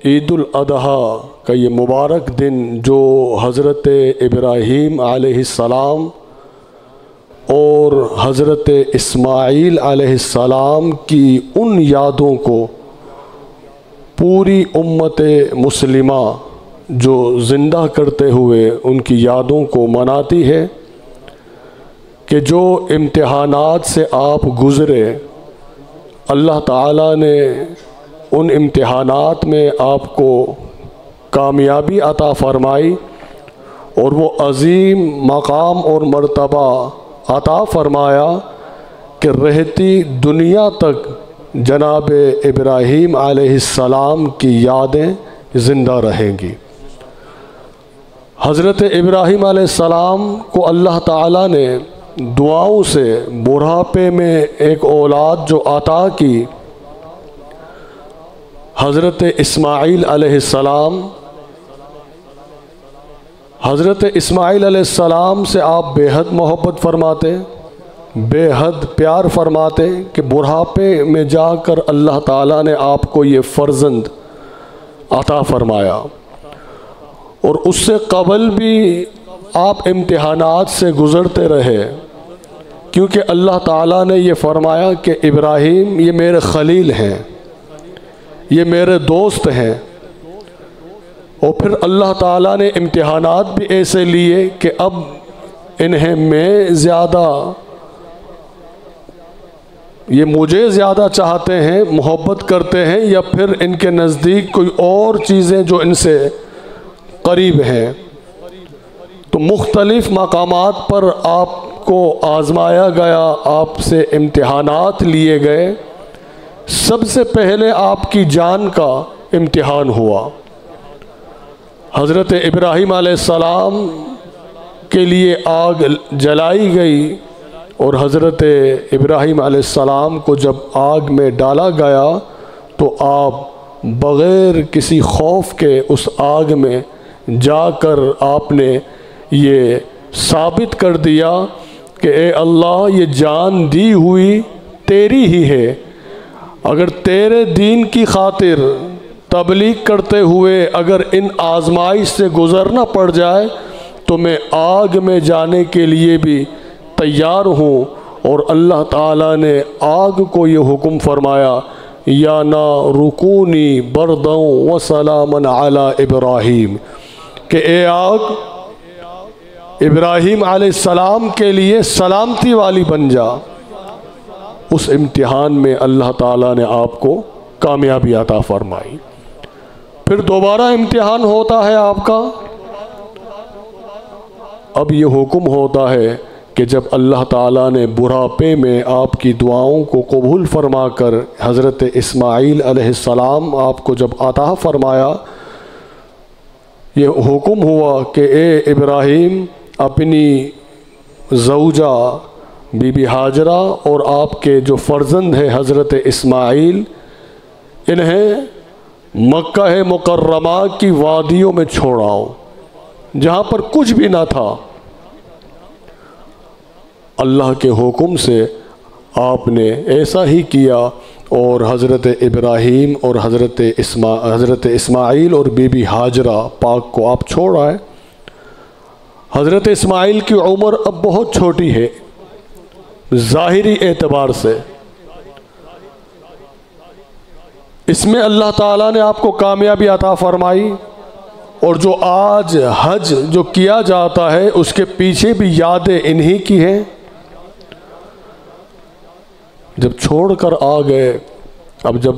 عید الاضحیٰ کا یہ مبارک دن جو حضرت ابراہیم علیہ السلام اور حضرت اسماعیل علیہ السلام کی ان یادوں کو پوری امت مسلمہ جو زندہ کرتے ہوئے ان کی یادوں کو مناتی ہے کہ جو امتحانات سے آپ گزرے، اللہ تعالیٰ نے ان امتحانات میں آپ کو کامیابی عطا فرمائی اور وہ عظیم مقام اور مرتبہ عطا فرمایا کہ رہتی دنیا تک جناب ابراہیم علیہ السلام کی یادیں زندہ رہیں گی۔ حضرت ابراہیم علیہ السلام کو اللہ تعالیٰ نے دعاؤں سے بڑھاپے میں ایک اولاد جو عطا کی، حضرت اسماعیل علیہ السلام، حضرت اسماعیل علیہ السلام سے آپ بے حد محبت فرماتے، بے حد پیار فرماتے کہ بڑھاپے میں جا کر اللہ تعالیٰ نے آپ کو یہ فرزند عطا فرمایا، اور اس سے قبل بھی آپ امتحانات سے گزرتے رہے، کیونکہ اللہ تعالیٰ نے یہ فرمایا کہ ابراہیم یہ میرے خلیل ہیں، یہ میرے دوست ہیں، اور پھر اللہ تعالیٰ نے امتحانات بھی ایسے لیے کہ اب انہیں میں زیادہ، یہ مجھے زیادہ چاہتے ہیں، محبت کرتے ہیں، یا پھر ان کے نزدیک کوئی اور چیزیں جو ان سے قریب ہیں۔ تو مختلف مقامات پر آپ کو آزمایا گیا، آپ سے امتحانات لیے گئے۔ سب سے پہلے آپ کی جان کا امتحان ہوا۔ حضرت ابراہیم علیہ السلام کے لیے آگ جلائی گئی، اور حضرت ابراہیم علیہ السلام کو جب آگ میں ڈالا گیا تو آپ بغیر کسی خوف کے اس آگ میں جا کر آپ نے یہ ثابت کر دیا کہ اے اللہ، یہ جان دی ہوئی تیری ہی ہے، اگر تیرے دین کی خاطر تبلیغ کرتے ہوئے اگر ان آزمائش سے گزرنا پڑ جائے تو میں آگ میں جانے کے لیے بھی تیار ہوں۔ اور اللہ تعالیٰ نے آگ کو یہ حکم فرمایا، یا نار کونی بردا وسلاما علی ابراہیم، کہ اے آگ ابراہیم علیہ السلام کے لیے سلامتی والی بن جا۔ اس امتحان میں اللہ تعالیٰ نے آپ کو کامیابی عطا فرمائی۔ پھر دوبارہ امتحان ہوتا ہے آپ کا۔ اب یہ حکم ہوتا ہے کہ جب اللہ تعالیٰ نے بڑھاپے میں آپ کی دعاؤں کو قبول فرما کر حضرت اسماعیل علیہ السلام آپ کو جب عطا فرمایا، یہ حکم ہوا کہ اے ابراہیم، اپنی زوجہ بی بی ہاجرہ اور آپ کے جو فرزند ہے حضرت اسماعیل، انہیں مکہ مکرمہ کی وادیوں میں چھوڑاؤ جہاں پر کچھ بھی نہ تھا۔ اللہ کے حکم سے آپ نے ایسا ہی کیا، اور حضرت ابراہیم اور حضرت اسماعیل اور بی بی ہاجرہ پاک کو آپ چھوڑ آئے۔ حضرت اسماعیل کی عمر اب بہت چھوٹی ہے ظاہری اعتبار سے، اس میں اللہ تعالیٰ نے آپ کو کامیابی عطا فرمائی، اور جو آج حج جو کیا جاتا ہے اس کے پیچھے بھی یادیں انہی کی ہیں۔ جب چھوڑ کر آ گئے، اب جب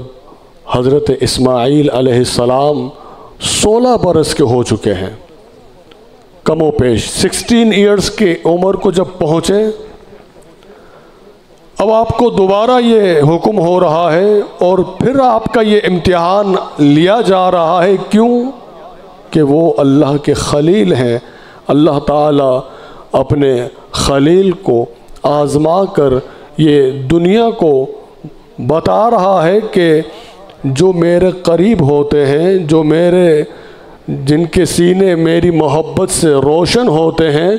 حضرت اسماعیل علیہ السلام 16 برس کے ہو چکے ہیں، کم و پیش 16 ایئرز کی عمر کو جب پہنچے، اب آپ کو دوبارہ یہ حکم ہو رہا ہے اور پھر آپ کا یہ امتحان لیا جا رہا ہے۔ کیوں؟ کہ وہ اللہ کے خلیل ہیں۔ اللہ تعالیٰ اپنے خلیل کو آزما کر یہ دنیا کو بتا رہا ہے کہ جو میرے قریب ہوتے ہیں، جو جن کے سینے میری محبت سے روشن ہوتے ہیں،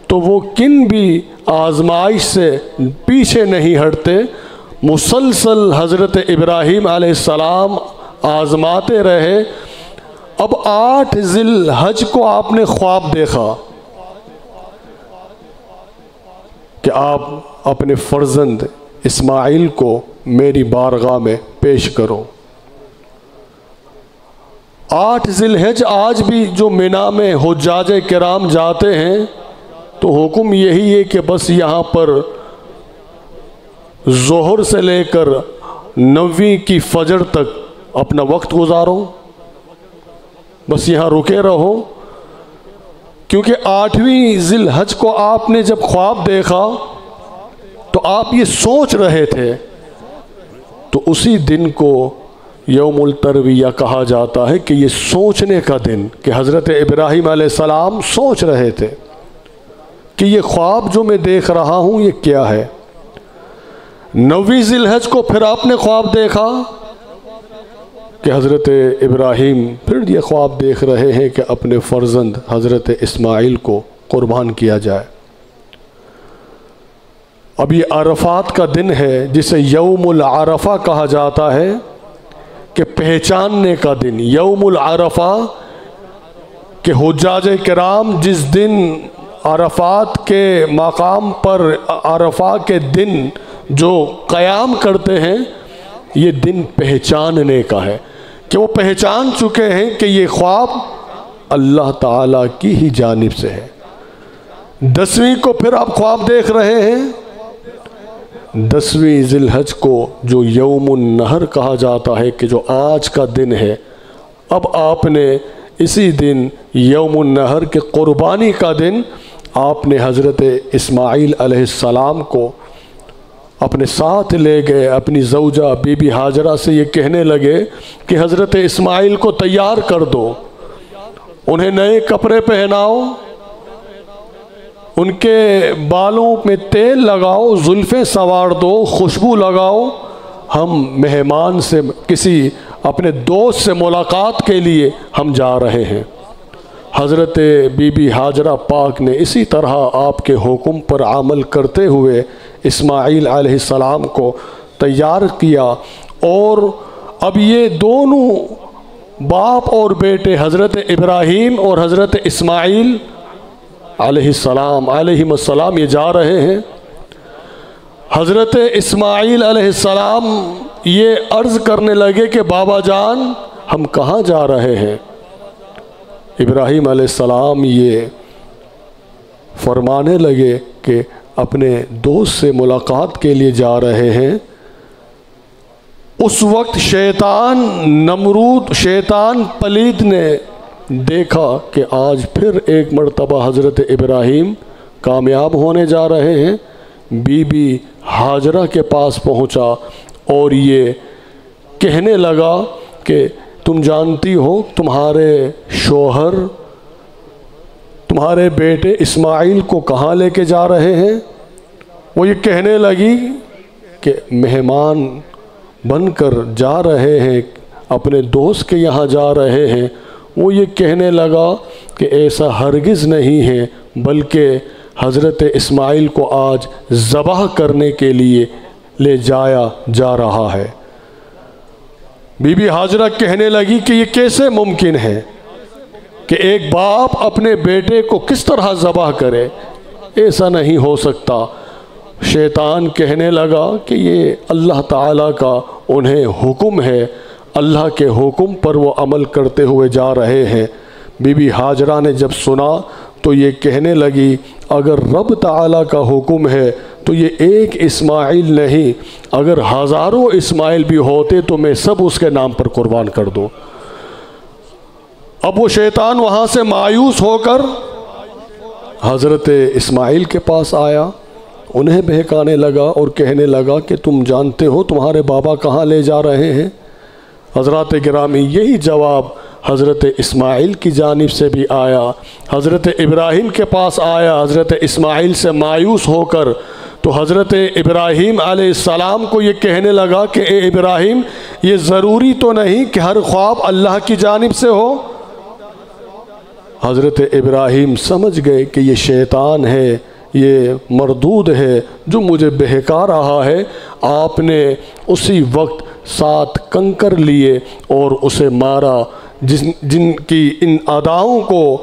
تو وہ کن بھی آزمائش سے پیچھے نہیں ہٹتے۔ مسلسل حضرت ابراہیم علیہ السلام آزماتے رہے، اب 8 ذی الحج کو آپ نے خواب دیکھا کہ آپ اپنے فرزند اسماعیل کو میری بارگاہ میں پیش کرو۔ 8 ذی الحج آج بھی جو مینا میں حجاج کرام جاتے ہیں تو حکم یہی ہے کہ بس یہاں پر ظہر سے لے کر 9 کی فجر تک اپنا وقت گزارو، بس یہاں رکے رہو، کیونکہ 8ویں ذی الحج کو آپ نے جب خواب دیکھا تو آپ یہ سوچ رہے تھے، تو اسی دن کو یوم الترویہ کہا جاتا ہے کہ یہ سوچنے کا دن، کہ حضرت ابراہیم علیہ السلام سوچ رہے تھے کہ یہ خواب جو میں دیکھ رہا ہوں یہ کیا ہے۔ 9ویں ذی الحج کو پھر آپ نے خواب دیکھا کہ حضرت ابراہیم پھر یہ خواب دیکھ رہے ہیں کہ اپنے فرزند حضرت اسماعیل کو قربان کیا جائے۔ اب یہ عرفات کا دن ہے جسے یوم العرفہ کہا جاتا ہے، کہ پہچاننے کا دن، یوم العرفہ، کہ حجاج کرام جس دن عرفات کے مقام پر عرفہ کے دن جو قیام کرتے ہیں، یہ دن پہچاننے کا ہے، کہ وہ پہچان چکے ہیں کہ یہ خواب اللہ تعالیٰ کی ہی جانب سے ہے۔ 10ویں کو پھر آپ خواب دیکھ رہے ہیں، 10ویں ذی الحج کو جو یوم النحر کہا جاتا ہے کہ جو آج کا دن ہے، اب آپ نے اسی دن یوم النحر کے قربانی کا دن آپ نے حضرت اسماعیل علیہ السلام کو اپنے ساتھ لے گئے، اپنی زوجہ بی بی ہاجرہ سے یہ کہنے لگے کہ حضرت اسماعیل کو تیار کر دو، انہیں نئے کپڑے پہناؤ، ان کے بالوں میں تیل لگاؤ، زلفیں سنوار دو، خوشبو لگاؤ، ہم مہمان سے، کسی اپنے دوست سے ملاقات کے لیے ہم جا رہے ہیں۔ حضرت بی بی ہاجرہ پاک نے اسی طرح آپ کے حکم پر عمل کرتے ہوئے اسماعیل علیہ السلام کو تیار کیا، اور اب یہ دونوں باپ اور بیٹے حضرت ابراہیم اور حضرت اسماعیل علیہ السلام یہ جا رہے ہیں۔ حضرت اسماعیل علیہ السلام یہ عرض کرنے لگے کہ بابا جان ہم کہاں جا رہے ہیں؟ ابراہیم علیہ السلام یہ فرمانے لگے کہ اپنے دوست سے ملاقات کے لیے جا رہے ہیں۔ اس وقت شیطان پلید نے دیکھا کہ آج پھر ایک مرتبہ حضرت ابراہیم کامیاب ہونے جا رہے ہیں، بی بی ہاجرہ کے پاس پہنچا اور یہ کہنے لگا کہ تم جانتی ہو تمہارے شوہر تمہارے بیٹے اسماعیل کو کہاں لے کے جا رہے ہیں؟ وہ یہ کہنے لگی کہ مہمان بن کر جا رہے ہیں، اپنے دوست کے یہاں جا رہے ہیں۔ وہ یہ کہنے لگا کہ ایسا ہرگز نہیں ہے، بلکہ حضرت اسماعیل کو آج ذبح کرنے کے لیے لے جایا جا رہا ہے۔ بی بی ہاجرہ کہنے لگی کہ یہ کیسے ممکن ہے کہ ایک باپ اپنے بیٹے کو کس طرح ذبح کرے؟ ایسا نہیں ہو سکتا۔ شیطان کہنے لگا کہ یہ اللہ تعالیٰ کا انہیں حکم ہے، اللہ کے حکم پر وہ عمل کرتے ہوئے جا رہے ہیں۔ بی بی ہاجرہ نے جب سنا تو یہ کہنے لگی اگر رب تعالیٰ کا حکم ہے تو یہ ایک اسماعیل نہیں، اگر ہزاروں اسماعیل بھی ہوتے تو میں سب اس کے نام پر قربان کر دوں۔ اب وہ شیطان وہاں سے مایوس ہو کر حضرت اسماعیل کے پاس آیا، انہیں بہکانے لگا اور کہنے لگا کہ تم جانتے ہو تمہارے بابا کہاں لے جا رہے ہیں؟ حضرات گرامی یہی جواب حضرت اسماعیل کی جانب سے بھی آیا۔ حضرت ابراہیم کے پاس آیا، حضرت اسماعیل سے مایوس ہو کر تو حضرت ابراہیم علیہ السلام کو یہ کہنے لگا کہ اے ابراہیم یہ ضروری تو نہیں کہ ہر خواب اللہ کی جانب سے ہو۔ حضرت ابراہیم سمجھ گئے کہ یہ شیطان ہے، یہ مردود ہے جو مجھے بہکا رہا ہے۔ آپ نے اسی وقت 7 کنکر لیے اور اسے مارا، جن کی ان اداؤں کو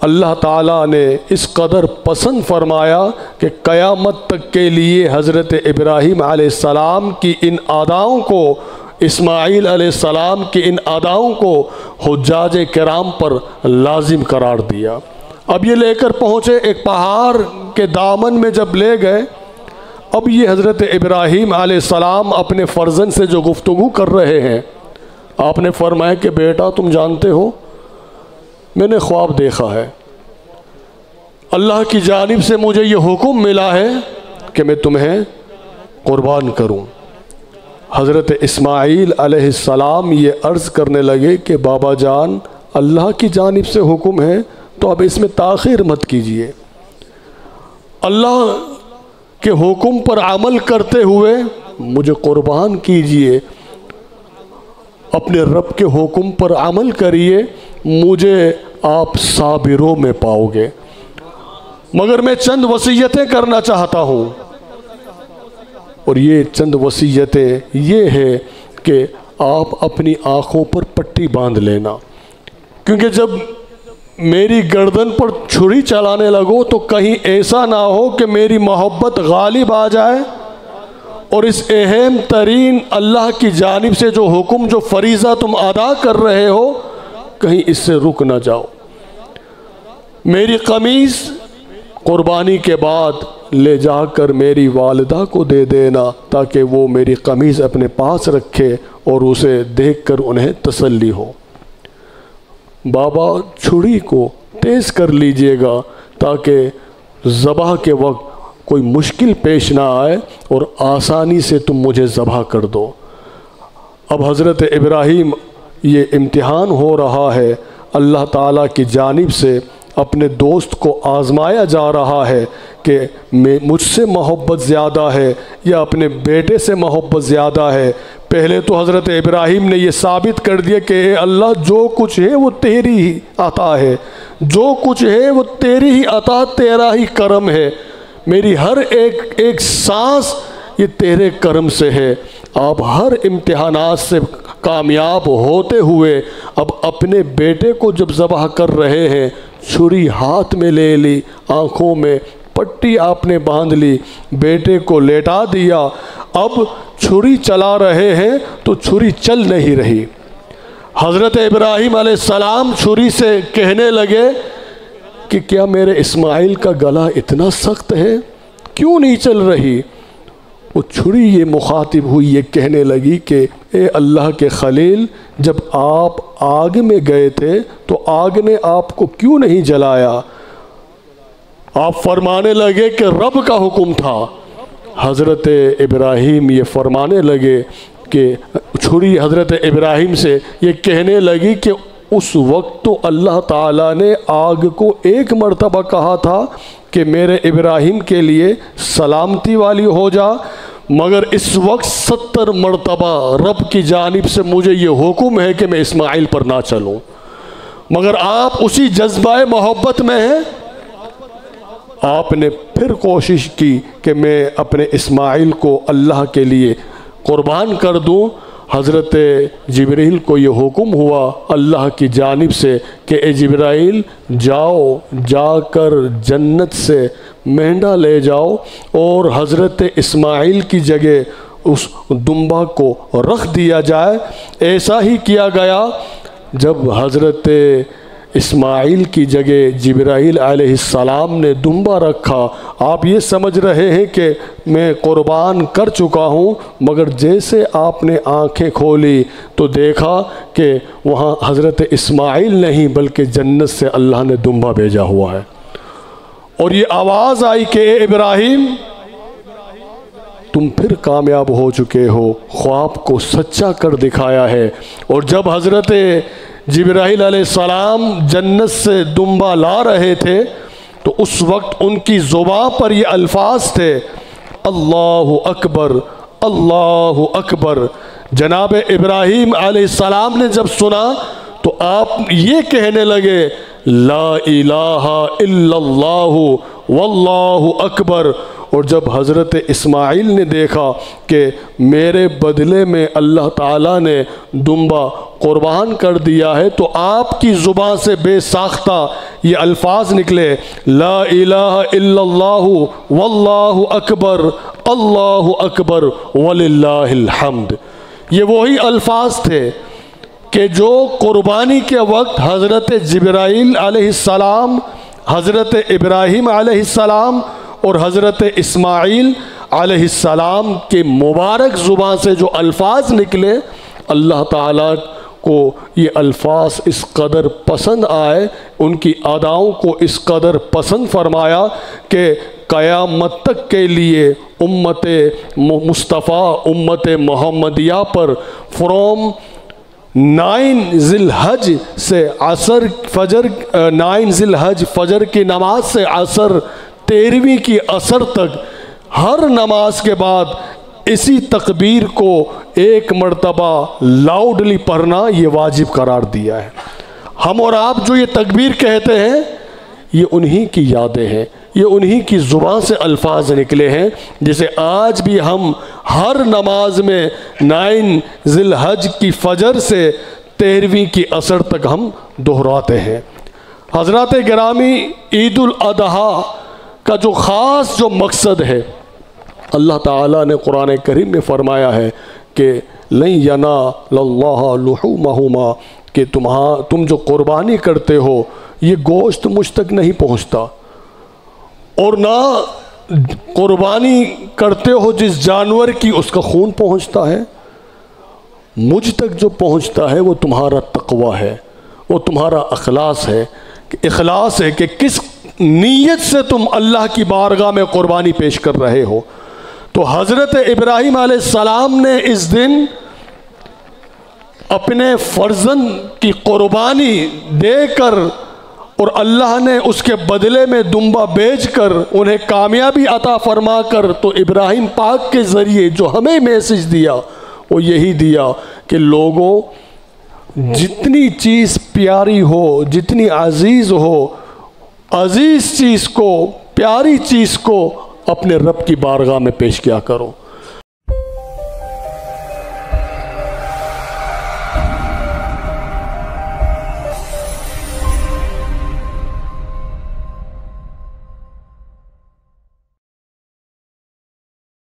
اللہ تعالیٰ نے اس قدر پسند فرمایا کہ قیامت تک کے لیے حضرت ابراہیم علیہ السلام کی ان اداؤں کو، اسماعیل علیہ السلام کی ان اداؤں کو حجاج کرام پر لازم قرار دیا۔ اب یہ لے کر پہنچے ایک پہاڑ کے دامن میں، جب لے گئے اب یہ حضرت ابراہیم علیہ السلام اپنے فرزند سے جو گفتگو کر رہے ہیں، آپ نے فرمایا کہ بیٹا تم جانتے ہو میں نے خواب دیکھا ہے، اللہ کی جانب سے مجھے یہ حکم ملا ہے کہ میں تمہیں قربان کروں۔ حضرت اسماعیل علیہ السلام یہ عرض کرنے لگے کہ بابا جان اللہ کی جانب سے حکم ہے تو اب اس میں تاخیر مت کیجیے، اللہ کے حکم پر عمل کرتے ہوئے مجھے قربان کیجیے، اپنے رب کے حکم پر عمل کریے، مجھے آپ صابروں میں پاؤ گے۔ مگر میں چند وصیتیں کرنا چاہتا ہوں، اور یہ چند وصیتیں یہ ہے کہ آپ اپنی آنکھوں پر پٹی باندھ لینا، کیونکہ جب میری گردن پر چھری چلانے لگو تو کہیں ایسا نہ ہو کہ میری محبت غالب آ جائے اور اس اہم ترین اللہ کی جانب سے جو حکم، جو فریضہ تم ادا کر رہے ہو، کہیں اس سے رک نہ جاؤ۔ میری قمیض قربانی کے بعد لے جا کر میری والدہ کو دے دینا تاکہ وہ میری قمیض اپنے پاس رکھے اور اسے دیکھ کر انہیں تسلی ہو۔ بابا چھری کو تیز کر لیجئے گا تاکہ ذبح کے وقت کوئی مشکل پیش نہ آئے اور آسانی سے تم مجھے ذبح کر دو۔ اب حضرت ابراہیم یہ امتحان ہو رہا ہے، اللہ تعالیٰ کی جانب سے اپنے دوست کو آزمایا جا رہا ہے کہ مجھ سے محبت زیادہ ہے یا اپنے بیٹے سے محبت زیادہ ہے۔ پہلے تو حضرت ابراہیم نے یہ ثابت کر دیا کہ اے اللہ جو کچھ ہے وہ تیری ہی عطا ہے، جو کچھ ہے وہ تیری ہی عطا، تیرا ہی کرم ہے، میری ہر ایک سانس یہ تیرے کرم سے ہے۔ آپ ہر امتحانات سے کامیاب ہوتے ہوئے اب اپنے بیٹے کو جب ذبح کر رہے ہیں، چھری ہاتھ میں لے لی، آنکھوں میں پٹی آپ نے باندھ لی، بیٹے کو لیٹا دیا، اب چھری چلا رہے ہیں تو چھری چل نہیں رہی۔ حضرت ابراہیم علیہ السلام چھری سے کہنے لگے کہ کیا میرے اسماعیل کا گلا اتنا سخت ہے، کیوں نہیں چل رہی؟ وہ چھری یہ مخاطب ہوئی، یہ کہنے لگی کہ اے اللہ کے خلیل، جب آپ آگ میں گئے تھے تو آگ نے آپ کو کیوں نہیں جلایا؟ آپ فرمانے لگے کہ رب کا حکم تھا۔ حضرت ابراہیم یہ فرمانے لگے کہ چھری حضرت ابراہیم سے یہ کہنے لگی کہ اس وقت تو اللہ تعالیٰ نے آگ کو ایک مرتبہ کہا تھا کہ میرے ابراہیم کے لیے سلامتی والی ہو جا، مگر اس وقت 70 مرتبہ رب کی جانب سے مجھے یہ حکم ہے کہ میں اسماعیل پر نہ چلوں، مگر آپ اسی جذبہ محبت میں ہیں۔ آپ نے پھر کوشش کی کہ میں اپنے اسماعیل کو اللہ کے لیے قربان کر دوں۔ حضرت جبرائیل کو یہ حکم ہوا اللہ کی جانب سے کہ اے جبرائیل جاؤ، جا کر جنت سے مینڈا لے جاؤ اور حضرت اسماعیل کی جگہ اس دمبا کو رکھ دیا جائے۔ ایسا ہی کیا گیا۔ جب حضرت اسماعیل کی جگہ جبرائیل علیہ السلام نے دمبا رکھا، آپ یہ سمجھ رہے ہیں کہ میں قربان کر چکا ہوں، مگر جیسے آپ نے آنکھیں کھولی تو دیکھا کہ وہاں حضرت اسماعیل نہیں بلکہ جنت سے اللہ نے دمبا بھیجا ہوا ہے، اور یہ آواز آئی کہ اے ابراہیم تم پھر کامیاب ہو چکے ہو، خواب کو سچا کر دکھایا ہے۔ اور جب حضرت جبرائیل علیہ السلام جنت سے دمبا لا رہے تھے تو اس وقت ان کی زبان پر یہ الفاظ تھے، اللہ اکبر، اللہ اکبر۔ جناب ابراہیم علیہ السلام نے جب سنا تو آپ یہ کہنے لگے، لا الہ الا اللہ واللہ اکبر، اور جب حضرت اسماعیل نے دیکھا کہ میرے بدلے میں اللہ تعالیٰ نے دمبا قربان کر دیا ہے، تو آپ کی زبان سے بے ساختہ یہ الفاظ نکلے، لا الہ الا اللہ واللہ اکبر اللہ اکبر وللہ الحمد۔ یہ وہی الفاظ تھے کہ جو قربانی کے وقت حضرت جبرائیل علیہ السلام، حضرت ابراہیم علیہ السلام اور حضرت اسماعیل علیہ السلام کے مبارک زبان سے جو الفاظ نکلے، اللہ تعالیٰ کو یہ الفاظ اس قدر پسند آئے، ان کی اداؤں کو اس قدر پسند فرمایا کہ قیامت تک کے لیے امت مصطفیٰ، امت محمدیہ پر فرام 9 ذی الحج سے عصر فجر 9 ذی الحج فجر کی نماز سے عصر 13ویں کی عصر تک ہر نماز کے بعد اسی تکبیر کو ایک مرتبہ لاؤڈلی پڑھنا یہ واجب قرار دیا ہے۔ ہم اور آپ جو یہ تکبیر کہتے ہیں یہ انہی کی یادیں ہیں، یہ انہی کی زبان سے الفاظ نکلے ہیں، جسے آج بھی ہم ہر نماز میں 9 ذی الحج کی فجر سے 13ویں کی عصر تک ہم دہراتے ہیں۔ حضرات گرامی، عید الاضحیٰ کا جو خاص جو مقصد ہے، اللہ تعالیٰ نے قرآن کریم میں فرمایا ہے کہ لن ینال اللہ لحومہما، کہ تم جو قربانی کرتے ہو یہ گوشت مجھ تک نہیں پہنچتا، اور نہ قربانی کرتے ہو جس جانور کی اس کا خون پہنچتا ہے، مجھ تک جو پہنچتا ہے وہ تمہارا تقوی ہے، وہ تمہارا اخلاص ہے کہ کس نیت سے تم اللہ کی بارگاہ میں قربانی پیش کر رہے ہو۔ تو حضرت ابراہیم علیہ السلام نے اس دن اپنے فرزند کی قربانی دے کر اور اللہ نے اس کے بدلے میں دمبا بیچ کر انہیں کامیابی عطا فرما کر، تو ابراہیم پاک کے ذریعے جو ہمیں میسج دیا وہ یہی دیا کہ لوگوں، جتنی چیز پیاری ہو، جتنی عزیز ہو، عزیز چیز کو، پیاری چیز کو اپنے رب کی بارگاہ میں پیش کیا کرو۔